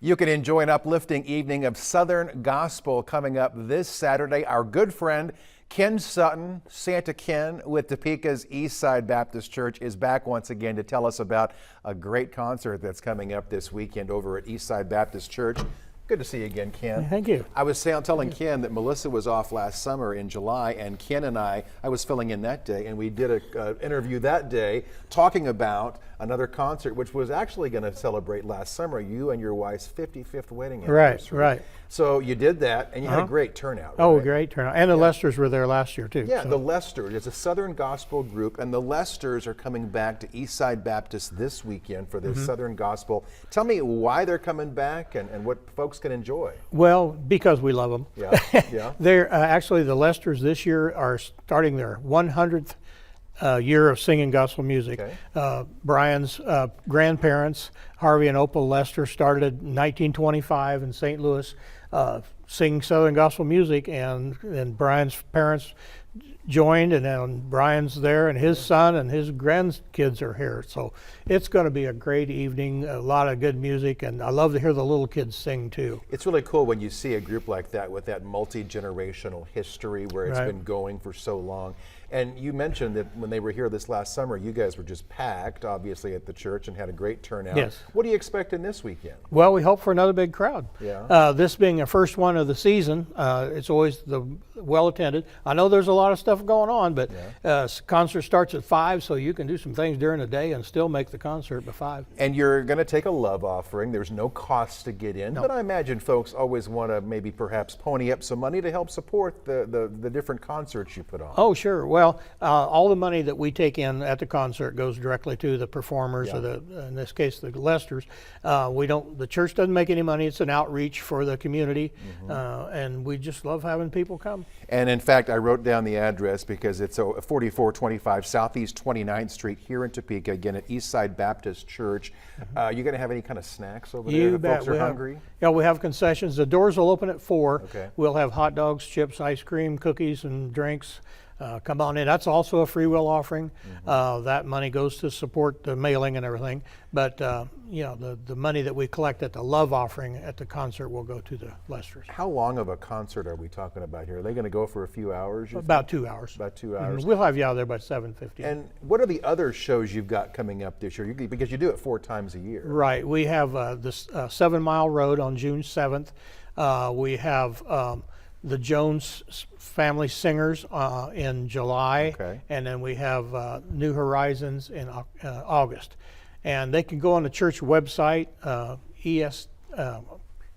You can enjoy an uplifting evening of Southern Gospel coming up this Saturday. Our good friend Ken Sutton, Santa Ken with Topeka's Eastside Baptist Church, is back once again to tell us about a great concert that's coming up this weekend over at Eastside Baptist Church. Good to see you again, Ken. Thank you. I was telling Ken that Melissa was off last summer in July, and Ken and I was filling in that day, and we did an interview that day talking about another concert, which was actually going to celebrate last summer, you and your wife's 55th wedding anniversary. Right. So you did that, and you had a great turnout. Oh, right? great turnout. And the Lesters were there last year, too. Yeah, so. the Lesters. It's a Southern Gospel group, and the Lesters are coming back to Eastside Baptist this weekend for their Southern Gospel. Tell me why they're coming back and what folks can enjoy. Well, because we love them. Yeah, yeah. They're actually, the Lesters this year are starting their 100th year of singing gospel music. Okay. Brian's grandparents, Harvey and Opal Lester, started in 1925 in St. Louis singing Southern gospel music, and Brian's parents joined, and then Brian's there, and his son and his grandkids are here. So it's going to be a great evening, a lot of good music, and I love to hear the little kids sing too. It's really cool when you see a group like that with that multi-generational history where it's been going for so long. And you mentioned that when they were here this last summer, you guys were just packed, obviously, at the church and had a great turnout. Yes. What do you expect in this weekend? Well, we hope for another big crowd. Yeah. This being the first one of the season, it's always well attended. I know there's a lot of stuff going on, but concert starts at 5, so you can do some things during the day and still make the concert by 5. And you're going to take a love offering. There's no cost to get in, but I imagine folks always want to maybe perhaps pony up some money to help support the different concerts you put on. Oh, sure. Well, all the money that we take in at the concert goes directly to the performers, or in this case, the Lesters. The church doesn't make any money. It's an outreach for the community, and we just love having people come. And in fact, I wrote down the address because it's 4425 Southeast 29th Street here in Topeka, again at Eastside Baptist Church. You going to have any kind of snacks over there if folks are hungry? Yeah, we have concessions. The doors will open at 4. Okay. We'll have hot dogs, chips, ice cream, cookies, and drinks. Come on in. That's also a free will offering. That money goes to support the mailing and everything. But the money that we collect at the love offering at the concert will go to the Lesters. How long of a concert are we talking about here? Are they going to go for a few hours? About 2 hours. About 2 hours. We'll have you out there by 7:50. And what are the other shows you've got coming up this year? Because you do it 4 times a year. Right. We have this 7 Mile Road on June 7th. We have the Jones Family Singers in July, and then we have New Horizons in August. And they can go on the church website,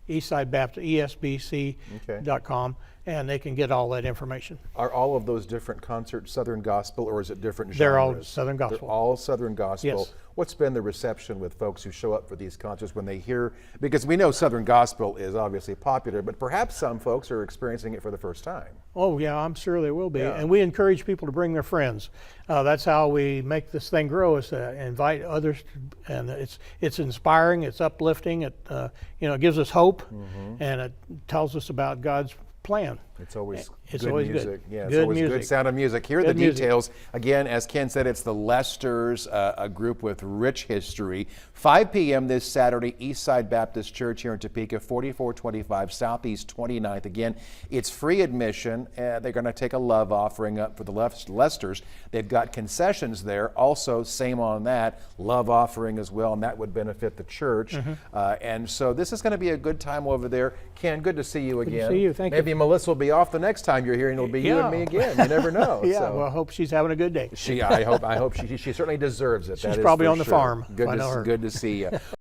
Eastside Baptist, ESBC.com, and they can get all that information. Are all of those different concerts Southern Gospel, or is it different genres? They're all Southern Gospel. They're all Southern Gospel. Yes. What's been the reception with folks who show up for these concerts when they hear, because we know Southern Gospel is obviously popular, but perhaps some folks are experiencing it for the first time. Oh yeah, I'm sure they will be. Yeah. And we encourage people to bring their friends. That's how we make this thing grow, is to invite others, and it's inspiring, it's uplifting, it gives us hope, and it tells us about God's plan. It's always It's good always music. good. Yeah, it's Good always music. good sound of music. Here are the Good music. details. Again, as Ken said, it's the Lesters, a group with rich history. 5 p.m. this Saturday, Eastside Baptist Church here in Topeka, 4425 Southeast 29th. Again, it's free admission. They're going to take a love offering up for the Lesters. They've got concessions there. Also, same on that, love offering as well, and that would benefit the church. And so this is going to be a good time over there. Ken, good to see you again. Good to see you. Thank you. Maybe Melissa will be off the next time you're here, and it'll be you and me again. You never know. Yeah, So. well, I hope she's having a good day. I hope she certainly deserves it. She's probably on the farm. Good to see you.